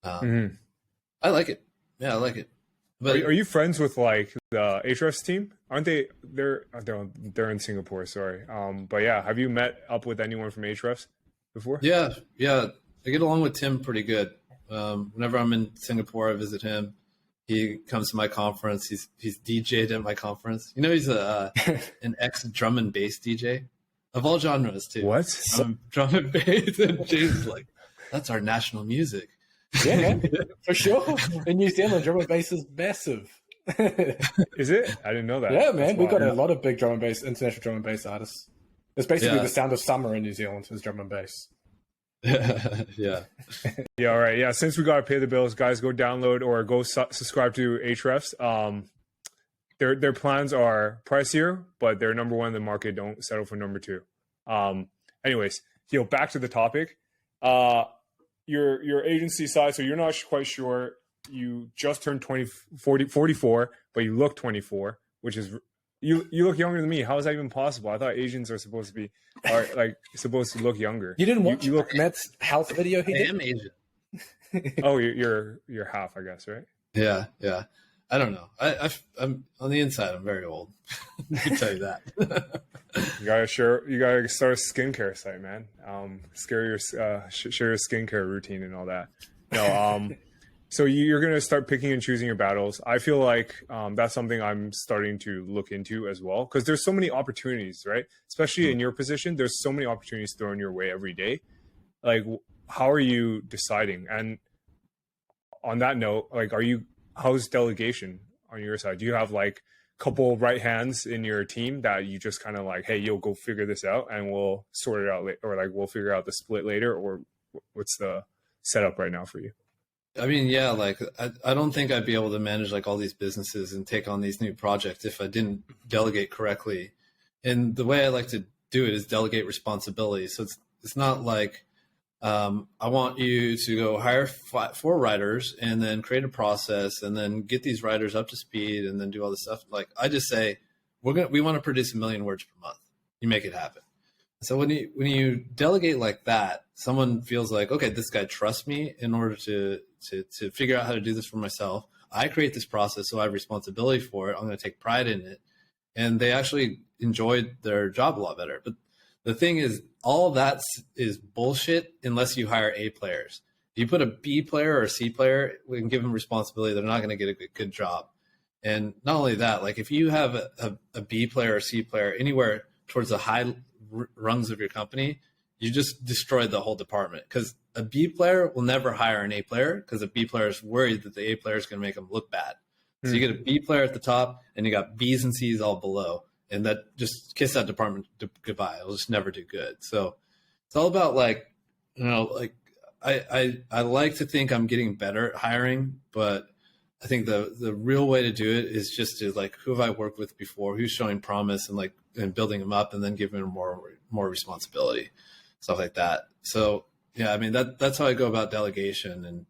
I like it. Yeah, I like it. But are you friends with like the Ahrefs team? Aren't they? They're in Singapore. Sorry. But yeah, have you met up with anyone from Ahrefs before? Yeah. I get along with Tim pretty good. Whenever I'm in Singapore, I visit him. He comes to my conference. He's DJ'd at my conference. You know, he's an ex drum and bass DJ of all genres too. What? Drum and bass, and James is like, that's our national music. Yeah, man, for sure. In New Zealand, drum and bass is massive. Is it? I didn't know that. Yeah, man, we've got a lot of big international drum and bass artists. It's basically the sound of summer in New Zealand is drum and bass. Yeah. Yeah, all right. Yeah, since we got to pay the bills, guys, go download or go subscribe to Ahrefs. Their plans are pricier, but they're number one in the market. Don't settle for number two. Anyways, back to the topic. Your agency side, so you're not quite sure. You just turned 44, but you look 24, which is you look younger than me. How is that even possible? I thought Asians are supposed to look younger. You didn't watch Matt's health video? I am Asian. Oh, you're half, I guess, right? Yeah. I don't know. I'm on the inside. I'm very old. I can tell you that. You gotta start a skincare site, man. Share your skincare routine and all that. No, so you're gonna start picking and choosing your battles. I feel like that's something I'm starting to look into as well because there's so many opportunities, right? Especially in your position, there's so many opportunities thrown your way every day. Like, how are you deciding? And on that note, like, how's delegation on your side? Do you have like couple right hands in your team that you just kind of like, hey, you'll go figure this out and we'll sort it out later, or like we'll figure out the split later, or what's the setup right now for you? I mean, yeah, like I don't think I'd be able to manage like all these businesses and take on these new projects if I didn't delegate correctly. And the way I like to do it is delegate responsibility. So it's not like I want you to go hire 4 writers and then create a process and then get these writers up to speed and then do all this stuff. Like I just say, we want to produce 1 million words per month. You make it happen. So when you delegate like that, someone feels like, okay, this guy trusts me in order to figure out how to do this for myself. I create this process, so I have responsibility for it. I'm going to take pride in it. And they actually enjoyed their job a lot better. But the thing is, all of that is bullshit unless you hire A players. If you put a B player or a C player and give them responsibility, they're not going to get a good job. And not only that, like if you have a B player or C player anywhere towards the high rungs of your company, you just destroyed the whole department, because a B player will never hire an A player because a B player is worried that the A player is going to make them look bad. So you get a B player at the top and you got B's and C's all below. And that just kiss that department goodbye. It'll just never do good. So it's all about like, like I like to think I'm getting better at hiring, but I think the real way to do it is just to like, who have I worked with before? Who's showing promise and building them up and then giving them more responsibility, stuff like that. So yeah, I mean, that's how I go about delegation. And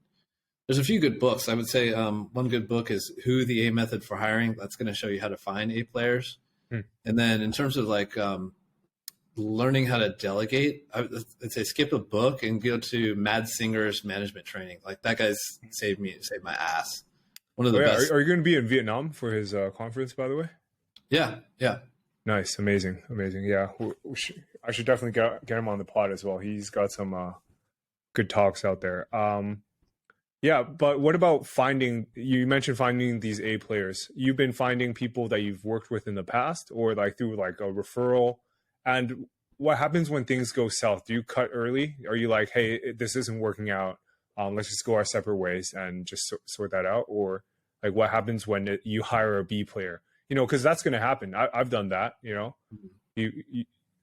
there's a few good books. I would say one good book is Who, the A Method for Hiring. That's going to show you how to find A players. And then in terms of like learning how to delegate, I'd say skip a book and go to Matt Singer's management training. Like that guy's saved my ass. One of the best. Are you going to be in Vietnam for his conference, by the way? Yeah. Nice, amazing. Yeah, I should definitely get him on the pod as well. He's got some good talks out there. Yeah, but what about you mentioned finding these A players. You've been finding people that you've worked with in the past, or like through like a referral? And what happens when things go south? Do you cut early? Are you like, hey, this isn't working out, let's just go our separate ways and just sort that out? Or like what happens when you hire a B player? Because that's going to happen. I've done that, that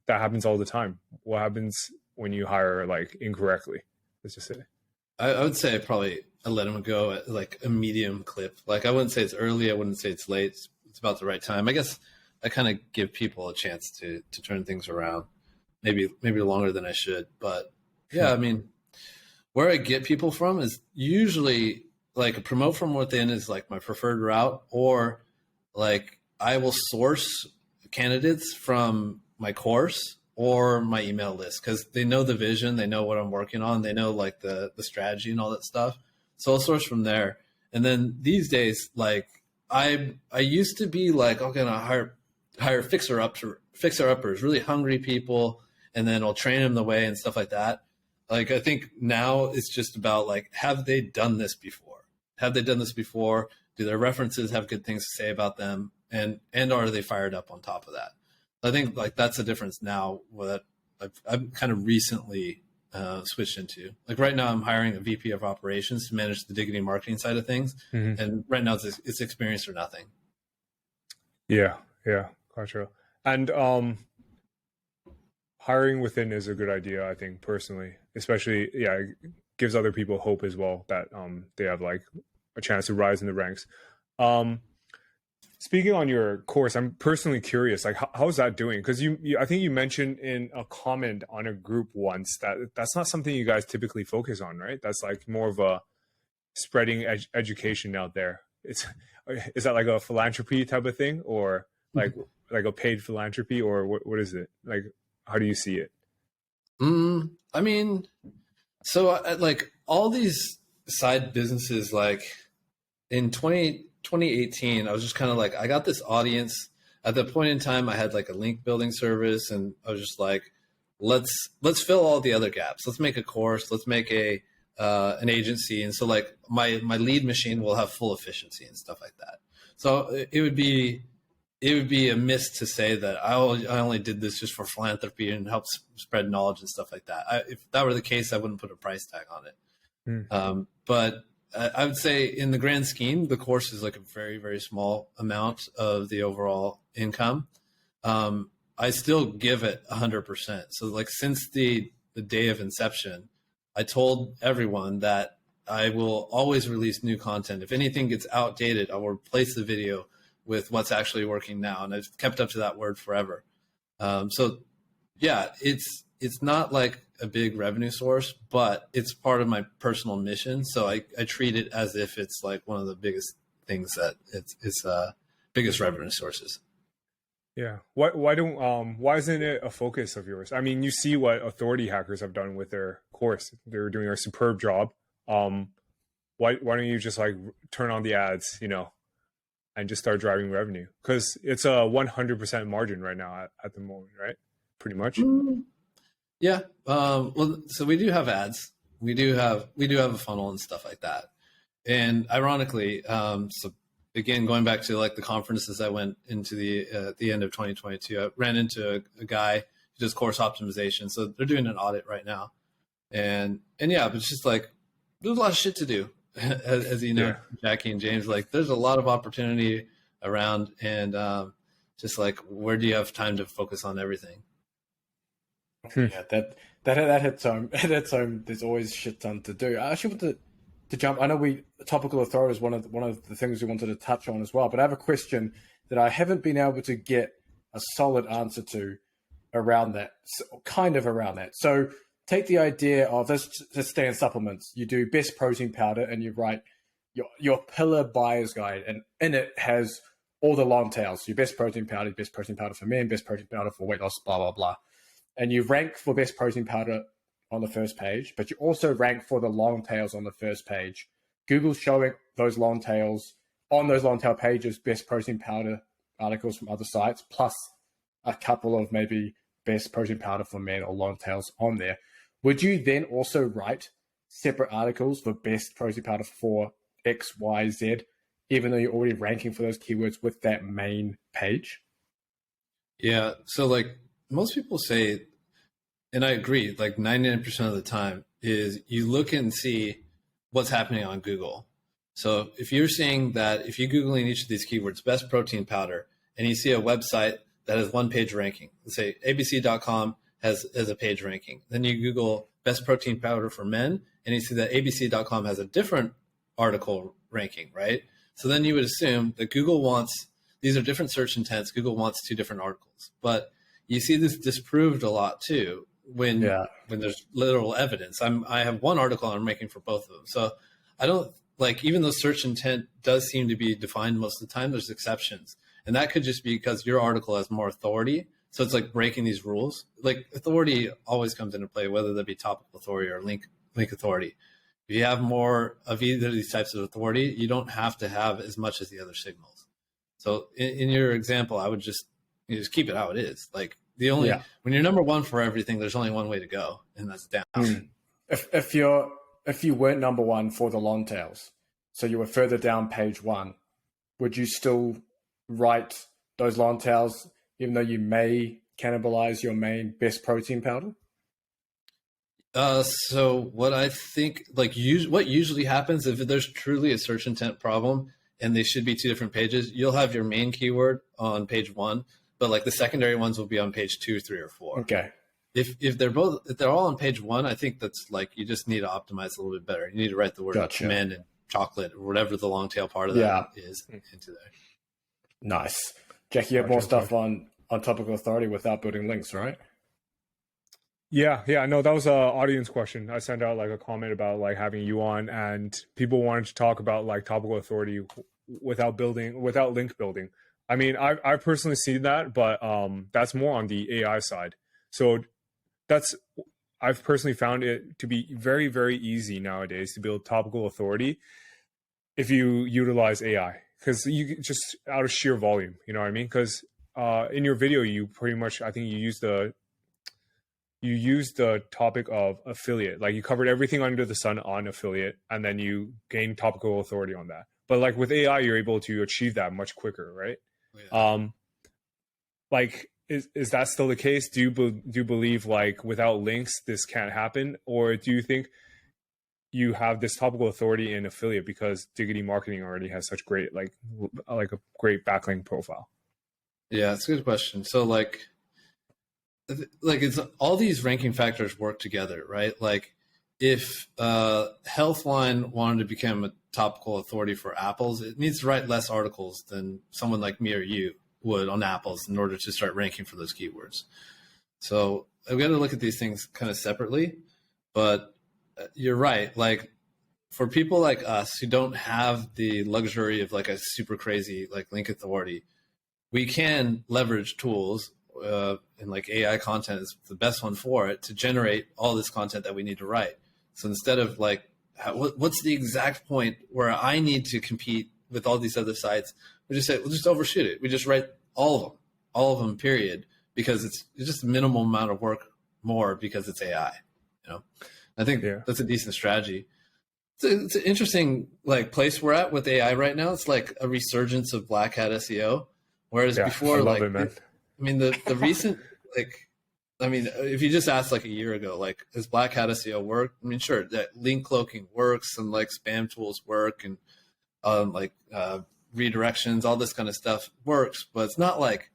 happens all the time. What happens when you hire like incorrectly? Let's just say. I would say I let him go at like a medium clip. Like I wouldn't say it's early. I wouldn't say it's late. It's about the right time. I guess I kind of give people a chance to turn things around. Maybe longer than I should. But yeah, I mean, where I get people from is usually like a promote from within is like my preferred route, or like I will source candidates from my course or my email list because they know the vision, they know what I'm working on, they know like the strategy and all that stuff. So I'll source from there. And then these days, like I used to be like, okay, I'll hire fixer uppers, really hungry people, and then I'll train them the way and stuff like that. Like I think now it's just about like, have they done this before? Do their references have good things to say about them? And are they fired up on top of that? I think like that's the difference now that I've kind of recently switched into. Like right now I'm hiring a VP of operations to manage the Diggity Marketing side of things. Mm-hmm. And right now it's experience or nothing. Yeah, gotcha. And hiring within is a good idea, I think, personally. Especially, it gives other people hope as well that they have like a chance to rise in the ranks. Speaking on your course, I'm personally curious, like how's that doing? Because I think you mentioned in a comment on a group once that that's not something you guys typically focus on, right? That's like more of a spreading education out there. Is that like a philanthropy type of thing, or like a paid philanthropy, or what is it? Like, how do you see it? I mean, so like all these side businesses, like in 2018, I was just kind of like, I got this audience. At that point in time, I had like a link building service, and I was just like, let's fill all the other gaps. Let's make a course. Let's make an agency. And so like my lead machine will have full efficiency and stuff like that. So it would be a miss to say that I only did this just for philanthropy and help spread knowledge and stuff like that. If that were the case, I wouldn't put a price tag on it. But I would say in the grand scheme, the course is like a very, very small amount of the overall income. I still give it 100%. So like since the day of inception, I told everyone that I will always release new content. If anything gets outdated, I will replace the video with what's actually working now. And I've kept up to that word forever. So yeah, it's not like a big revenue source, but it's part of my personal mission. So I treat it as if it's like one of the biggest things that it's biggest revenue sources. Yeah. Why isn't it a focus of yours? I mean, you see what authority hackers have done with their course. They're doing a superb job. Why don't you just like turn on the ads, and just start driving revenue? Because it's a 100% margin right now at the moment, right? Pretty much. Yeah. Well, so we do have ads. We do have a funnel and stuff like that. And ironically, so again, going back to like the conferences I went into the end of 2022, I ran into a guy who does course optimization. So they're doing an audit right now. And yeah, but it's just like, there's a lot of shit to do. As you know, Jacky and James, like there's a lot of opportunity around, and just like, where do you have time to focus on everything? Yeah, that hits home. There's always shit ton to do. I actually want to jump. I know topical authority is one of the things we wanted to touch on as well. But I have a question that I haven't been able to get a solid answer to around that. So take the idea of let's stay in supplements. You do best protein powder, and you write your pillar buyer's guide, and in it has all the long tails. Your best protein powder for men, best protein powder for weight loss, blah blah blah. and you rank for best protein powder on the first page, but you also rank for the long tails on the first page. Google's showing those long tails on those long tail pages, best protein powder articles from other sites, plus a couple of maybe best protein powder for men or long tails on there. Would you then also write separate articles for best protein powder for X, Y, Z, even though you're already ranking for those keywords with that main page? Yeah. So like most people say, and I agree, like 99% of the time is you look and see what's happening on Google. So if you're seeing that, if you Google in each of these keywords, best protein powder, and you see a website that has one page ranking, let's say abc.com has a page ranking. Then you Google best protein powder for men, and you see that abc.com has a different article ranking, right? So then you would assume that Google wants, these are different search intents, Google wants two different articles. But you see this disproved a lot too when there's literal evidence. I have one article I'm ranking for both of them. So I don't, like, even though search intent does seem to be defined most of the time, there's exceptions. And that could just be because your article has more authority. So it's like breaking these rules. Like authority always comes into play, whether that be topical authority or link authority. If you have more of either of these types of authority, you don't have to have as much as the other signals. So in your example, I would just keep it how it is. Like the only, when you're number one for everything, there's only one way to go, and that's down. If you weren't number one for the long tails, so you were further down page one, would you still write those long tails, even though you may cannibalize your main best protein powder? So what I think, like, what usually happens if there's truly a search intent problem and they should be two different pages, you'll have your main keyword on page one, but like the secondary ones will be on page 2, 3, or 4. Okay. If they're all on page one, I think that's like, you just need to optimize a little bit better. You need to write the word men and chocolate or whatever the long tail part of that is into there. Nice. Jacky, you have more stuff on topical authority without building links, right? Yeah. No, that was an audience question. I sent out like a comment about like having you on, and people wanted to talk about like topical authority without link building. I mean, I personally see that, but that's more on the AI side. So I've personally found it to be very, very easy nowadays to build topical authority if you utilize AI, because you just out of sheer volume, you know what I mean? Because in your video, you pretty much, I think you used the topic of affiliate. Like you covered everything under the sun on affiliate, and then you gain topical authority on that. But like with AI, you're able to achieve that much quicker, right? Yeah. Like, is that still the case? Do you believe like without links this can't happen, or do you think you have this topical authority in affiliate because Diggity Marketing already has such great like a great backlink profile? Yeah, it's a good question. So like it's all these ranking factors work together, right? Like if Healthline wanted to become a topical authority for apples, it needs to write less articles than someone like me or you would on apples in order to start ranking for those keywords. So I've got to look at these things kind of separately, but you're right. Like for people like us who don't have the luxury of like a super crazy like link authority, we can leverage tools and like AI content is the best one for it to generate all this content that we need to write. So instead of like, what's the exact point where I need to compete with all these other sites, we just say, we'll just overshoot it. We just write all of them, period, because it's just a minimal amount of work more because it's AI. You know, I think that's a decent strategy. It's an interesting like place we're at with AI right now. It's like a resurgence of black hat SEO, whereas before, like, I mean, the recent like, I mean, if you just asked like a year ago, like, does black hat SEO work? I mean, sure, that link cloaking works and like spam tools work and redirections, all this kind of stuff works, but it's not like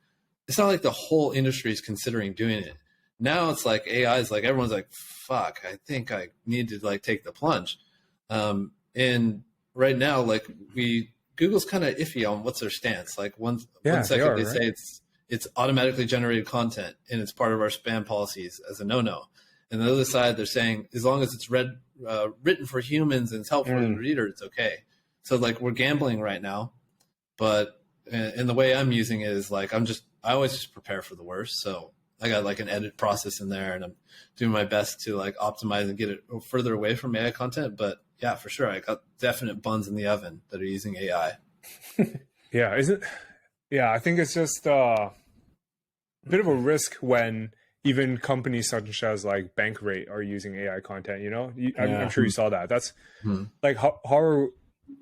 the whole industry is considering doing it. Now it's like AI is like, everyone's like, fuck, I think I need to like take the plunge. And right now, like Google's kind of iffy on what's their stance. Like one second they say it's automatically generated content and it's part of our spam policies as a no-no. And the other side, they're saying, as long as it's written for humans and it's helpful for the reader, it's okay. So like we're gambling right now, but and the way I'm using it is like I always just prepare for the worst. So I got like an edit process in there, and I'm doing my best to like optimize and get it further away from AI content. But yeah, for sure, I got definite buns in the oven that are using AI. Yeah, I think it's just a bit of a risk when even companies such as like Bankrate are using AI content. I'm sure you saw that. That's like how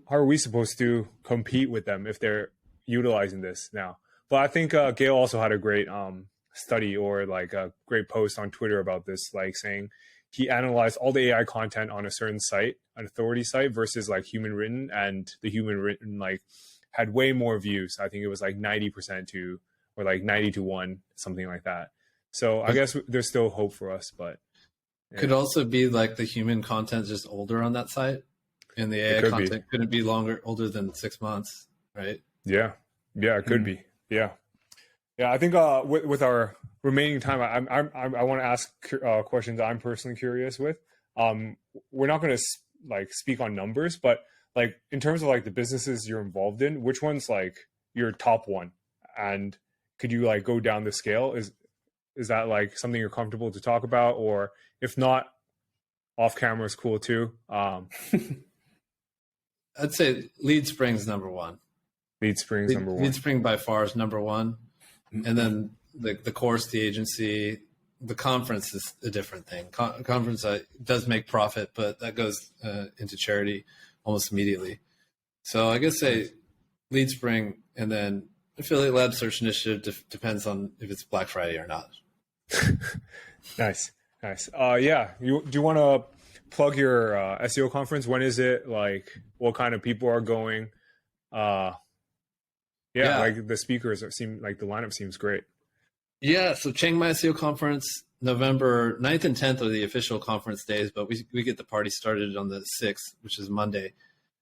are we supposed to compete with them if they're utilizing this now? But I think Gail also had a great study or like a great post on Twitter about this, like saying he analyzed all the AI content on a certain site, an authority site, versus like human written, and the human written like had way more views. I think it was like 90% to, or like 90 to 1, something like that. So I guess there's still hope for us, but yeah. Could also be like the human content just older on that site, and the AI content couldn't be older than 6 months, right? Yeah, it could be. Yeah. I think with our remaining time, I want to ask questions I'm personally curious with. We're not going to like speak on numbers, but like in terms of like the businesses you're involved in, which one's like your top one? And could you like go down the scale? Is that like something you're comfortable to talk about, or if not, off camera is cool too? I'd say Lead Spring's number one. Lead Spring's number one. Lead Spring by far is number one. And then the course, the agency, the conference is a different thing. Conference does make profit, but that goes into charity almost immediately. So I guess say Lead Spring, and then Affiliate Lab Search Initiative depends on if it's Black Friday or not. Nice. Yeah. Do you want to plug your SEO conference? When is it? Like, what kind of people are going? Yeah, like the speakers seem like the lineup seems great. Yeah, so Chiang Mai SEO conference, November 9th and 10th are the official conference days, but we get the party started on the 6th, which is Monday.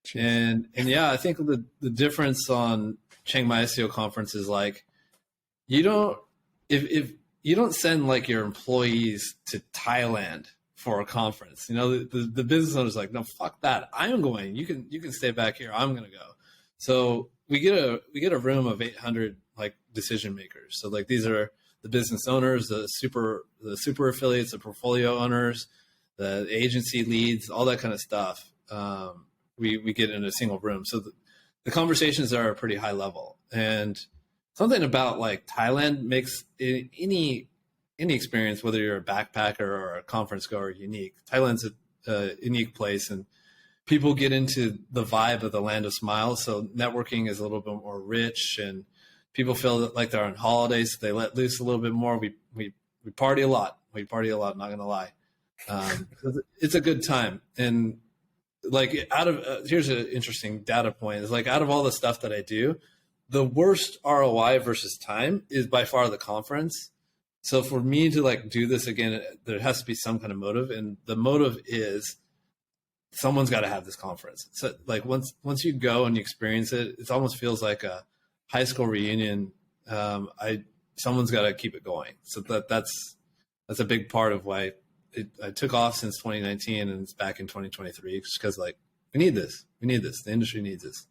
Jeez. And yeah, I think the difference on Chiang Mai SEO conference is like if you don't send like your employees to Thailand for a conference, the business owner's like, no, fuck that. I'm going. You can stay back here. I'm gonna go. So we get a room of 800 like decision makers. So like these are the business owners, the super affiliates, the portfolio owners, the agency leads, all that kind of stuff. We get in a single room. So the conversations are pretty high level, and something about like Thailand makes any experience, whether you're a backpacker or a conference goer, unique. Thailand's a unique place, and people get into the vibe of the land of smiles. So networking is a little bit more rich, and people feel like they're on holidays. So they let loose a little bit more. We party a lot. Not going to lie. It's a good time. And like here's an interesting data point is like out of all the stuff that I do, the worst ROI versus time is by far the conference. So for me to like do this again, there has to be some kind of motive. And the motive is someone's got to have this conference. So like once you go and you experience it, it almost feels like a high school reunion. Someone's got to keep it going. So that's a big part of why I took off since 2019 and it's back in 2023, just because like we need this. The industry needs this.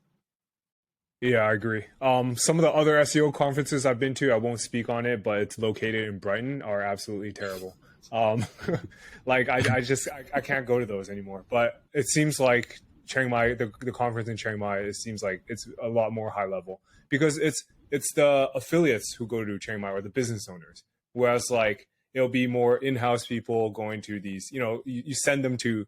Yeah, I agree. Some of the other SEO conferences I've been to, I won't speak on it, but it's located in Brighton, are absolutely terrible. Like I can't go to those anymore. But it seems like Chiang Mai, the conference in Chiang Mai, it seems like it's a lot more high level because it's the affiliates who go to Chiang Mai or the business owners. Whereas like it'll be more in-house people going to these, you send them to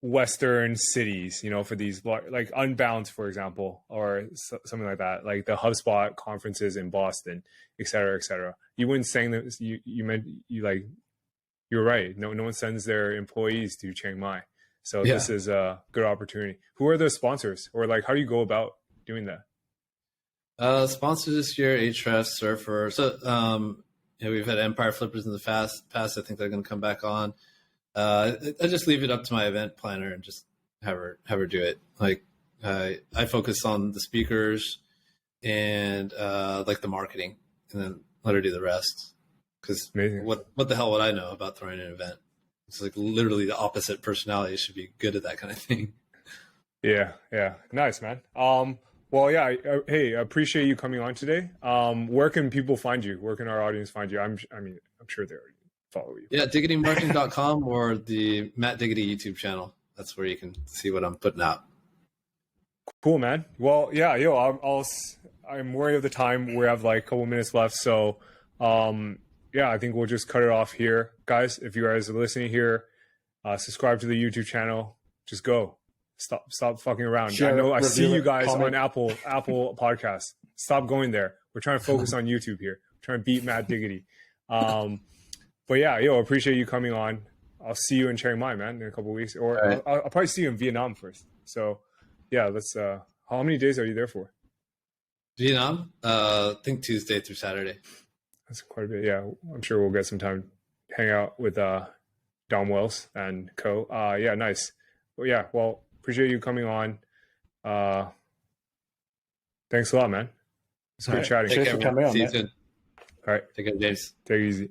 Western cities, for these like Unbound, for example, or something like that, like the HubSpot conferences in Boston, et cetera, et cetera. You wouldn't saying that you're right. No one sends their employees to Chiang Mai. So yeah. This is a good opportunity. Who are the sponsors, or like, how do you go about doing that? Sponsors this year, Ahrefs, Surfer. So, we've had Empire Flippers in the past. I think they're going to come back on. I just leave it up to my event planner and just have her do it. Like I focus on the speakers and like the marketing, and then let her do the rest. Because what the hell would I know about throwing an event? It's like literally the opposite personality should be good at that kind of thing. Yeah, nice, man. Well, yeah. Hey, I appreciate you coming on today. Where can people find you? Where can our audience find you? I'm sure they already follow you. Yeah, diggitymarketing.com or the Matt Diggity YouTube channel. That's where you can see what I'm putting out. Cool, man. Well, yeah, I'm wary of the time. We have like a couple minutes left, so yeah, I think we'll just cut it off here, guys. If you guys are listening here, subscribe to the YouTube channel. Just go. Stop fucking around. Share, I see you guys comment. on Apple Podcasts. Stop going there. We're trying to focus on YouTube here. We're trying to beat Matt Diggity. But yeah, appreciate you coming on. I'll see you in Chiang Mai, man, in a couple of weeks, or right. I'll probably see you in Vietnam first. So yeah, let's. How many days are you there for? Vietnam, I think Tuesday through Saturday. That's quite a bit. Yeah, I'm sure we'll get some time to hang out with Dom Wells and co. Yeah, nice. Well, yeah, well, appreciate you coming on. Thanks a lot, man. It's good chatting. Thanks for coming on, See you man. soon. All right. Take care, James. Take it easy.